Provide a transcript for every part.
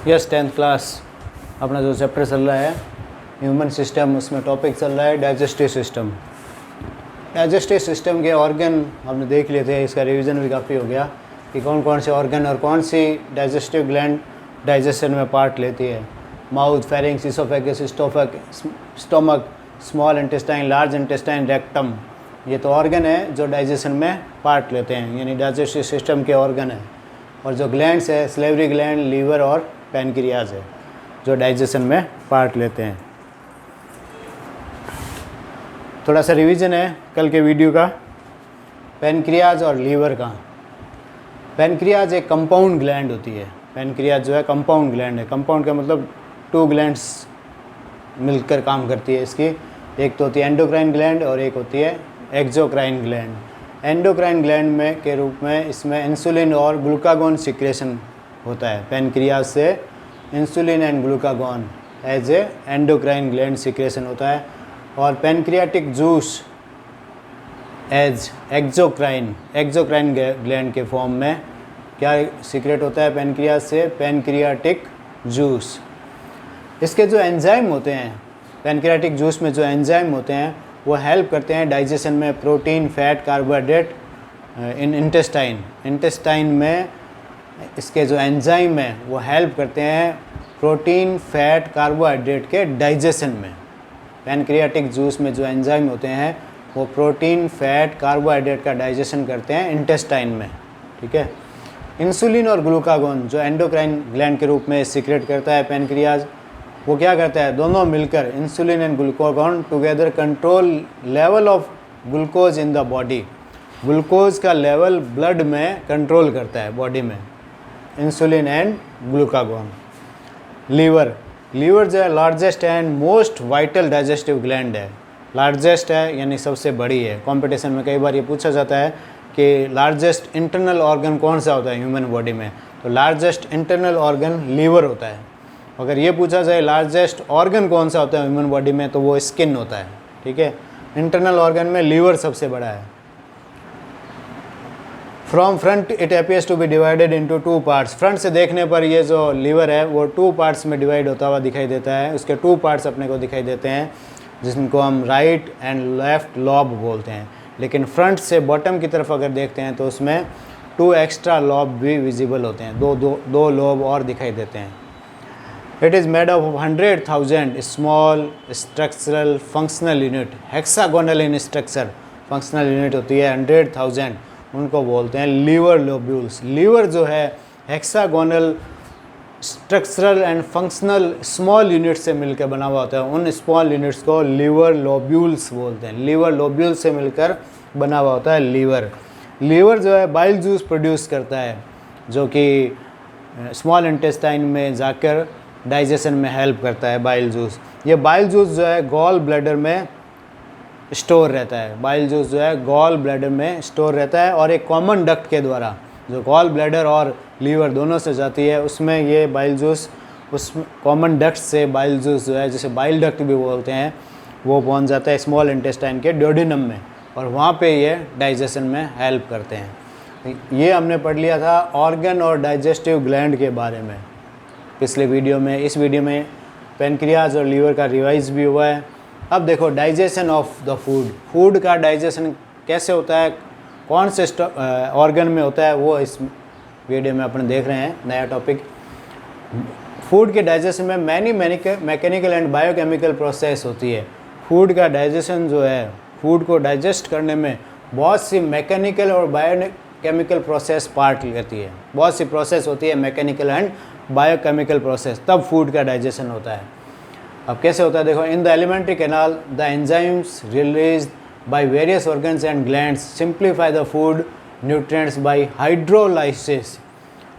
Yes 10th class अपना जो chapter चल रहा है ह्यूमन सिस्टम, उसमें टॉपिक चल रहा है डाइजेस्टिव सिस्टम। डाइजेस्टिव सिस्टम के ऑर्गन हमने देख लिए थे, इसका रिवीजन भी काफ़ी हो गया कि कौन कौन से ऑर्गन और कौन सी डाइजेस्टिव ग्लैंड डाइजेशन में पार्ट लेती है। Mouth, pharynx, oesophagus, stomach, small intestine, large intestine, rectum, ये तो ऑर्गन है जो डाइजेशन में पार्ट लेते हैं, यानी डाइजेस्टिव सिस्टम के ऑर्गन है। और जो ग्लैंड्स है, सलेवरी ग्लैंड, लीवर और पैनक्रियाज है जो डाइजेशन में पार्ट लेते हैं। थोड़ा सा रिवीजन है कल के वीडियो का, पैनक्रियाज और लीवर का। पैनक्रियाज एक कंपाउंड ग्लैंड होती है। पैनक्रियाज जो है कंपाउंड ग्लैंड है। कंपाउंड का मतलब 2 ग्लैंड्स मिलकर काम करती है इसकी। एक तो होती है एंडोक्राइन ग्लैंड और एक होती है एक्सोक्राइन ग्लैंड। एंडोक्राइन ग्लैंड में के रूप में इसमें इंसुलिन और ग्लूकागोन सिक्रेशन होता है। पैनक्रियाज से insulin and glucagon as a endocrine gland secretion होता है। और pancreatic juice as exocrine gland के फॉर्म में क्या सीक्रेट होता है पैनक्रियाज से? Pancreatic juice. इसके जो एंजाइम होते हैं, पैनक्रियाटिक जूस में जो एंजाइम होते हैं वो हेल्प करते हैं डाइजेशन में प्रोटीन, फैट, कार्बोहाइड्रेट इन इंटेस्टाइन में इसके जो एंजाइम है वो हेल्प करते हैं प्रोटीन, फैट, कार्बोहाइड्रेट के डाइजेशन में। पैनक्रियाटिक जूस में जो एंजाइम होते हैं वो प्रोटीन, फैट, कार्बोहाइड्रेट का डाइजेशन करते हैं इंटेस्टाइन में, ठीक है। इंसुलिन और ग्लूकागोन जो एंडोक्राइन ग्लैंड के रूप में सीक्रेट करता है पैनक्रियाज, वो क्या करता है? दोनों मिलकर insulin and glucagon together control level of glucose in the body. Glucose का लेवल ब्लड में कंट्रोल करता है बॉडी में, इंसुलिन एंड ग्लूकागोन। लीवर जो है largest and most vital digestive gland है। लार्जेस्ट है यानी सबसे बड़ी है। कंपटीशन में कई बार ये पूछा जाता है कि लार्जेस्ट इंटरनल ऑर्गन कौन सा होता है ह्यूमन बॉडी में, तो लार्जेस्ट इंटरनल ऑर्गन लीवर होता है। अगर ये पूछा जाए लार्जेस्ट ऑर्गन कौन सा होता है ह्यूमन बॉडी में, तो वो स्किन होता है, ठीक है। इंटरनल ऑर्गन में लीवर सबसे बड़ा है। From front it appears to be divided into 2 parts. Front से देखने पर ये जो लीवर है वो 2 पार्ट्स में डिवाइड होता हुआ दिखाई देता है। उसके 2 पार्ट्स अपने को दिखाई देते हैं जिनको हम राइट एंड लेफ्ट लॉब बोलते हैं। लेकिन फ्रंट से बॉटम की तरफ अगर देखते हैं तो उसमें 2 एक्स्ट्रा लॉब भी विजिबल होते हैं, दो लॉब और दिखाई देते हैं। It is made of 100,000 small structural functional unit. Hexagonal in structure functional unit होती है 100,000, उनको बोलते हैं लीवर लोब्यूल्स। लीवर जो है hexagonal structural and functional small unit से मिलकर बना हुआ होता है। उन स्मॉल यूनिट्स को लीवर लोब्यूल्स बोलते हैं। लीवर लोब्यूल्स से मिलकर बना हुआ होता है लीवर जो है बाइल जूस प्रोड्यूस करता है जो कि स्मॉल इंटेस्टाइन में जाकर डाइजेशन में हेल्प करता है बाइल जूस। ये बाइल जूस जो है गॉल ब्लैडर में स्टोर रहता है। बाइल जूस जो है गॉल ब्लैडर में स्टोर रहता है और एक कॉमन डक्ट के द्वारा जो गॉल ब्लैडर और लीवर दोनों से जाती है, उसमें ये बाइल जूस उस कॉमन डक्ट से बाइल जूस जो है, जिसे बाइल डक्ट भी बोलते हैं, वो पहुंच जाता है स्मॉल इंटेस्टाइन के ड्यूडेनम में और वहाँ पे ये डाइजेशन में हेल्प करते हैं। ये हमने पढ़ लिया था ऑर्गन और डाइजेस्टिव ग्लैंड के बारे में पिछले वीडियो में। इस वीडियो में पैनक्रियाज और लीवर का रिवाइज भी हुआ है। अब देखो डाइजेशन ऑफ द फूड का डाइजेशन कैसे होता है, कौन से ऑर्गन में होता है, वो इस वीडियो में अपन देख रहे हैं। नया टॉपिक, फूड के डाइजेशन में many mechanical and biochemical process होती है। फूड का डाइजेशन जो है, फूड को डाइजेस्ट करने में बहुत सी मैकेनिकल और बायोकेमिकल प्रोसेस पार्ट लेती है। बहुत सी प्रोसेस होती है मैकेनिकल एंड बायोकेमिकल प्रोसेस, तब फूड का डाइजेशन होता है। अब कैसे होता है देखो, in the alimentary canal the enzymes released by various organs and glands simplify the food nutrients by hydrolysis।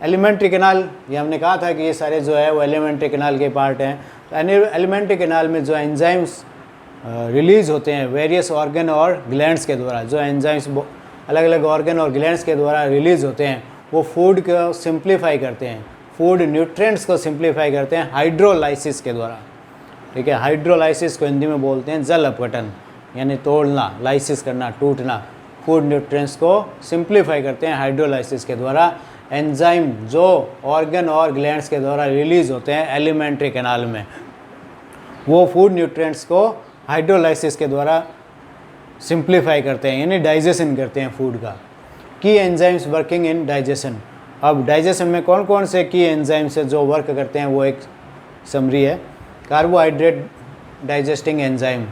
Alimentary canal, ये हमने कहा था कि ये सारे जो है वो एलिमेंट्री कैनाल के पार्ट हैं। तो एलिमेंट्री कैनाल में जो एंजाइम्स रिलीज़ होते हैं वेरियस ऑर्गन और ग्लैंड्स के द्वारा, जो एंजाइम्स अलग अलग ऑर्गन और ग्लैंड्स के द्वारा रिलीज़ होते हैं, वो फूड को सिंप्लीफाई करते हैं, फूड न्यूट्रिएंट्स को सिंप्लीफाई करते हैं हाइड्रोलाइसिस के द्वारा, ठीक है। हाइड्रोलाइसिस को हिंदी में बोलते हैं जल अपघटन, यानी तोड़ना, लाइसिस करना, टूटना। फूड न्यूट्रिएंट्स को सिंप्लीफाई करते हैं हाइड्रोलाइसिस के द्वारा। एंजाइम जो ऑर्गन और ग्लैंड्स के द्वारा रिलीज होते हैं एलिमेंट्री कैनाल में, वो फूड न्यूट्रिएंट्स को हाइड्रोलाइसिस के द्वारा सिंप्लीफाई करते हैं, यानी डाइजेशन करते हैं फूड का। की एंजाइम्स वर्किंग इन डाइजेशन। अब डाइजेशन में कौन कौन से की एंजाइम्स है जो वर्क करते हैं, वो एक समरी है। कार्बोहाइड्रेट डाइजेस्टिंग एंजाइम,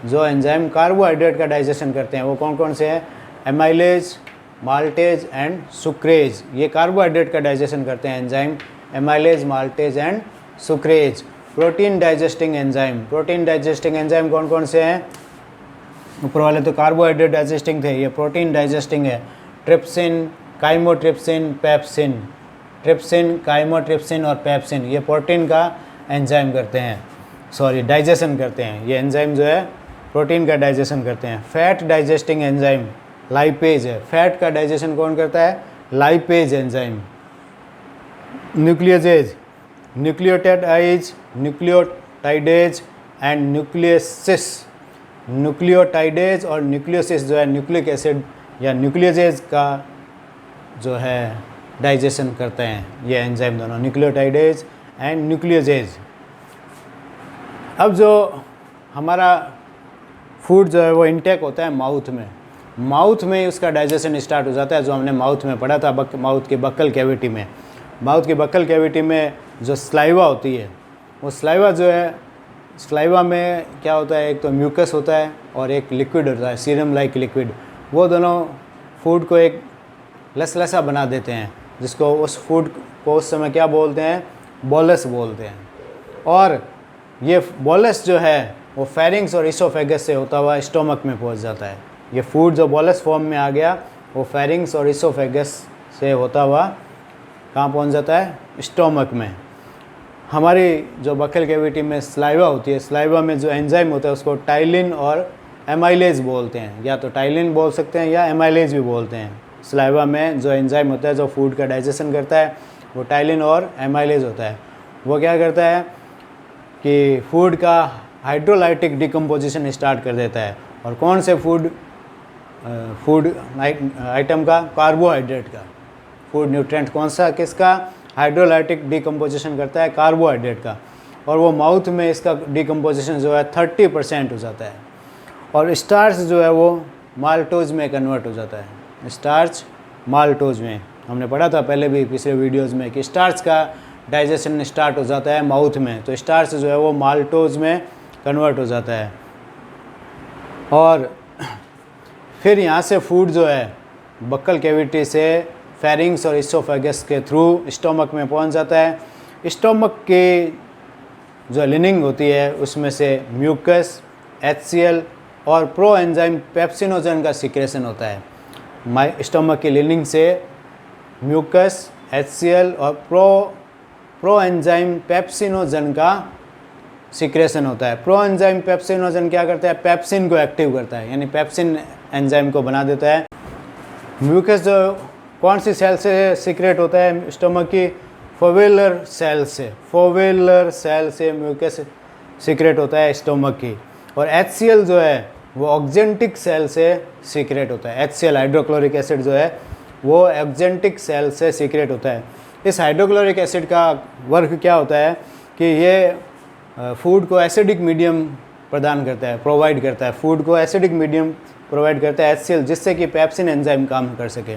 जो एंजाइम कार्बोहाइड्रेट का डाइजेशन करते हैं वो कौन कौन से हैं? एमाइलेज, माल्टेज एंड सुक्रेज, ये कार्बोहाइड्रेट का डाइजेशन करते हैं enzyme, amylase, maltase and sucrase. Protein digesting enzyme, protein digesting enzyme कौन कौन से हैं? ऊपर वाले तो कार्बोहाइड्रेट डाइजेस्टिंग थे, ये प्रोटीन डाइजेस्टिंग है। Trypsin, chymotrypsin, pepsin, trypsin, chymotrypsin और पेप्सिन, ये प्रोटीन का एंजाइम करते हैं, सॉरी डाइजेशन करते हैं। ये एंजाइम जो है प्रोटीन का डाइजेशन करते हैं। फैट डाइजेस्टिंग एंजाइम लाइपेज है, फैट का डाइजेशन कौन करता है? Lipase enzyme. Nucleases, nucleotidase, nucleotidase and nucleosidase. Nucleotidase और न्यूक्लियोसिस जो है न्यूक्लिक एसिड या न्यूक्लियोजेज का जो है डाइजेशन करते हैं ये एंजाइम दोनों, न्यूक्लियोटाइडेज एंड न्यूक्लियोजेज। अब जो हमारा फूड जो है वो इनटेक होता है माउथ में, माउथ में उसका डाइजेशन स्टार्ट हो जाता है, जो हमने माउथ में पढ़ा था, माउथ के बक्कल कैविटी में। माउथ की बक्कल कैविटी में जो स्लाइवा होती है, वो स्लाइवा जो है, स्लाइवा में क्या होता है, एक तो म्यूकस होता है और एक लिक्विड होता है, सीरम लाइक लिक्विड। वो दोनों फूड को एक लसलसा बना देते हैं, जिसको उस फूड को उस समय क्या बोलते हैं? बोलस बोलते हैं। और ये बोलस जो है वो फेरिंग्स और इसोफेगस से होता हुआ स्टोमक में पहुंच जाता है। ये फूड जो बोलस फॉर्म में आ गया वो फेरिंग्स और इसोफेगस से होता हुआ कहाँ पहुंच जाता है? स्टोमक में। हमारी जो बक्कल कैविटी में स्लाइवा होती है, स्लाइवा में जो एंजाइम होता है उसको टाइलिन और एमाइलेज बोलते हैं, या तो टाइलिन बोल सकते हैं या एमाइलेज भी बोलते हैं। स्लाइवा में जो एंजाइम होता है जो फूड का डाइजेशन करता है वो टाइलिन और एमाइलेज होता है। वो क्या करता है कि फूड का हाइड्रोलाइटिक डिकम्पोजिशन स्टार्ट कर देता है। और कौन से फूड आइटम का? कार्बोहाइड्रेट का। फूड न्यूट्रिएंट कौन सा, किसका? हाइड्रोलाइटिक डिकम्पोजिशन करता है कार्बोहाइड्रेट का। और वो माउथ में इसका डिकम्पोजिशन जो है 30% हो जाता है। और स्टार्च जो है वो माल्टोज में कन्वर्ट हो जाता है, स्टार्च माल्टोज में। हमने पढ़ा था पहले भी पिछले वीडियोज़ में कि स्टार्च का डाइजेशन स्टार्ट हो जाता है माउथ में, तो स्टार्च जो है वो माल्टोज में कन्वर्ट हो जाता है। और फिर यहाँ से फूड जो है बक्कल कैविटी से फेरिंग्स और इसोफेगस के थ्रू स्टोमक में पहुँच जाता है। स्टोमक की जो लिनिंग होती है उसमें से म्यूकस, HCl और प्रो एंजाइम पेप्सिनोजन का सिक्रेशन होता है। स्टोमक की लिनिंग से म्यूकस, HCl और प्रो एंजाइम पेप्सिनोजन का सिक्रेशन होता है। प्रो एंजाइम पेप्सिनोजन क्या करता है? पेप्सिन को एक्टिव करता है, यानी पेप्सिन एंजाइम को बना देता है। म्यूकस जो कौन सी सेल से सीक्रेट होता है? स्टोमक की फोवेलर सेल से, फोवेलर सेल से म्यूकस सीक्रेट होता है स्टोमक की। और HCl जो है वो ऑक्जेंटिक सेल से सीक्रेट होता है। HCl हाइड्रोक्लोरिक एसिड जो है वो ऑक्जेंटिक सेल से सीक्रेट होता है। इस हाइड्रोक्लोरिक एसिड का वर्क क्या होता है कि ये फूड को एसिडिक मीडियम प्रदान करता है, प्रोवाइड करता है, फूड को एसिडिक मीडियम प्रोवाइड करता है HCl, जिससे कि पेप्सिन एंजाइम काम कर सके।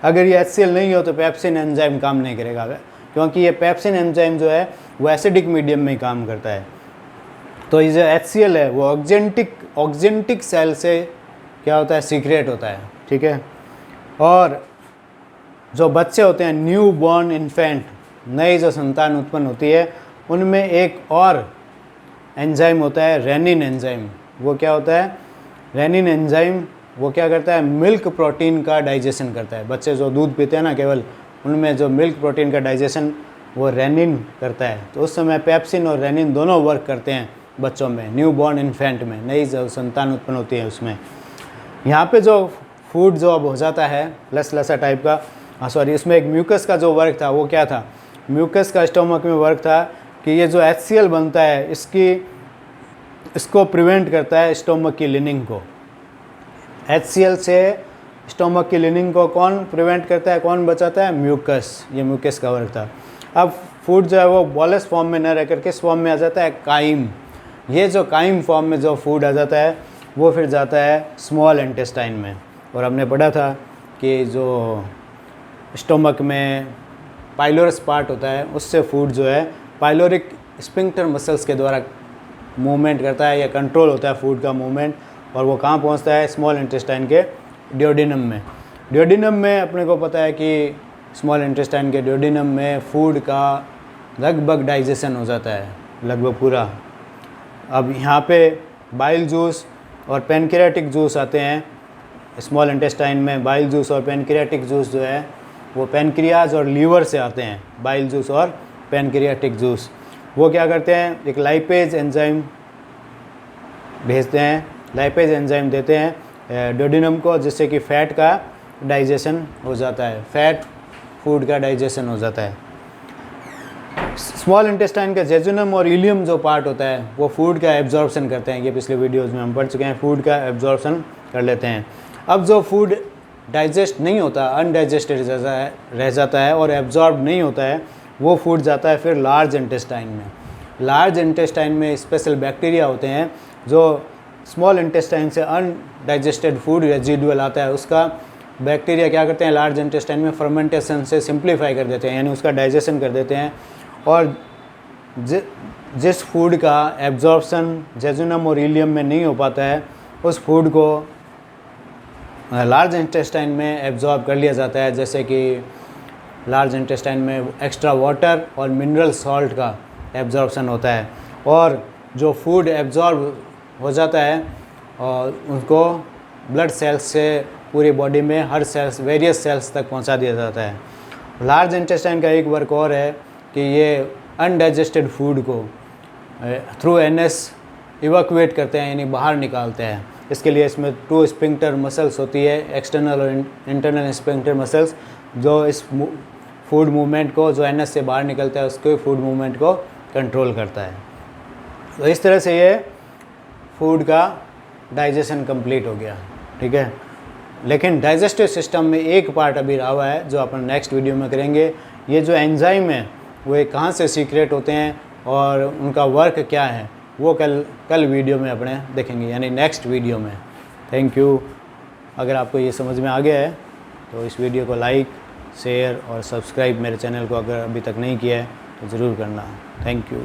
अगर ये HCl नहीं हो तो पेप्सिन एंजाइम काम नहीं करेगा, क्योंकि ये पेप्सिन एंजाइम जो है वो एसिडिक मीडियम में काम करता है। तो ये जो HCl है वो ऑक्जेंटिक सेल से क्या होता है? सीक्रेट होता है, ठीक है। और जो बच्चे होते हैं, न्यू बॉर्न इन्फेंट, नई जो संतान उत्पन्न होती है, उनमें एक और एंजाइम होता है रेनिन एंजाइम। वो क्या होता है? रेनिन एंजाइम वो क्या करता है? मिल्क प्रोटीन का डाइजेशन करता है। बच्चे जो दूध पीते हैं ना केवल, उनमें जो मिल्क प्रोटीन का डाइजेशन वो रेनिन करता है। तो उस समय पेप्सिन और रेनिन दोनों वर्क करते हैं बच्चों में, न्यू बॉर्न इन्फेंट में, नई जो संतान उत्पन्न होती है उसमें। यहाँ पे जो फूड जो अब हो जाता है लसलसा टाइप का, सॉरी, इसमें एक म्यूकस का जो वर्क था वो क्या था? म्यूकस का स्टोमक में वर्क था कि ये जो HCl बनता है इसको प्रिवेंट करता है स्टोमक की लिनिंग को। HCl से स्टोमक की लिनिंग को कौन प्रिवेंट करता है, कौन बचाता है? म्यूकस। ये म्यूकस कवर था। अब फूड जो है वो बॉलस फॉर्म में न रह कर किस फॉर्म में आ जाता है? काइम। ये जो काइम फॉर्म में जो फूड आ जाता है वो फिर जाता है स्मॉल इंटेस्टाइन में। और हमने पढ़ा था कि जो स्टोमक में पाइलोरस पार्ट होता है उससे फूड जो है पाइलोरिक स्फिंक्टर मसल्स के द्वारा मूवमेंट करता है या कंट्रोल होता है फूड का मूवमेंट, और वो कहाँ पहुँचता है? स्मॉल इंटेस्टाइन के ड्यूोडेनम में। ड्यूोडेनम में अपने को पता है कि स्मॉल इंटेस्टाइन के ड्यूोडेनम में फूड का लगभग डाइजेशन हो जाता है, लगभग पूरा। अब यहाँ पे बाइल जूस और पेनक्रियाटिक जूस आते हैं। स्मॉल इंटेस्टाइन में बाइल जूस और पेनक्रियाटिक जूस जो है वो पेनक्रियाज और लीवर से आते हैं। बाइल जूस और पेनक्रियाटिक जूस वो क्या करते हैं? एक लाइपेज एंजाइम भेजते हैं, लाइपेज एंजाइम देते हैं ड्यूोडेनम को, जिससे कि फ़ैट का डाइजेशन हो जाता है, फैट फूड का डाइजेशन हो जाता है। स्मॉल इंटेस्टाइन का जेजुनम और इलियम जो पार्ट होता है वो फूड का एब्जॉर्प्शन करते हैं। ये पिछले वीडियोज़ में हम पढ़ चुके हैं, फूड का एब्जॉर्प्शन कर लेते हैं। अब जो फूड डाइजेस्ट नहीं होता, अनडाइजेस्टेड रह जाता है और एब्जॉर्ब नहीं होता है, वो फूड जाता है फिर लार्ज इंटेस्टाइन में। लार्ज इंटेस्टाइन में स्पेशल बैक्टीरिया होते हैं जो स्मॉल इंटेस्टाइन से अनडाइजेस्टेड फूड रेजिडुअल आता है उसका बैक्टीरिया क्या करते हैं? लार्ज इंटेस्टाइन में फर्मेंटेशन से सिंप्लीफाई कर देते हैं, यानी उसका डाइजेशन कर देते हैं। और जिस फूड का एब्जॉर्प्शन जेजुनम और इलियम में नहीं हो पाता है उस फूड को लार्ज इंटेस्टाइन में एब्जॉर्ब कर लिया जाता है। जैसे कि लार्ज इंटेस्टाइन में एक्स्ट्रा वाटर और मिनरल सॉल्ट का एब्जॉर्प्शन होता है, और जो फूड एब्जॉर्ब हो जाता है और उनको ब्लड सेल्स से पूरी बॉडी में हर सेल्स, वेरियस सेल्स तक पहुंचा दिया जाता है। लार्ज इंटेस्टाइन का एक वर्क और है कि ये अनडाइजेस्टेड फूड को थ्रू एनएस इवैक्यूएट करते हैं, यानी बाहर निकालते हैं। इसके लिए इसमें 2 स्फिंक्टर मसल्स होती है, एक्सटर्नल और इंटरनल स्फिंक्टर मसल्स, जो इस फूड मूवमेंट को, जो एनएस से बाहर निकलता है उसके फूड मूवमेंट को कंट्रोल करता है। तो इस तरह से ये फूड का डाइजेशन कंप्लीट हो गया, ठीक है। लेकिन डाइजेस्टिव सिस्टम में एक पार्ट अभी रहा हुआ है जो अपन नेक्स्ट वीडियो में करेंगे। ये जो एंजाइम है वो कहाँ से सीक्रेट होते हैं और उनका वर्क क्या है वो कल वीडियो में अपने देखेंगे, यानी नेक्स्ट वीडियो में। Thank you. अगर आपको ये समझ में आ गया है तो इस वीडियो को लाइक, शेयर और सब्सक्राइब मेरे चैनल को अगर अभी तक नहीं किया है तो ज़रूर करना। Thank you.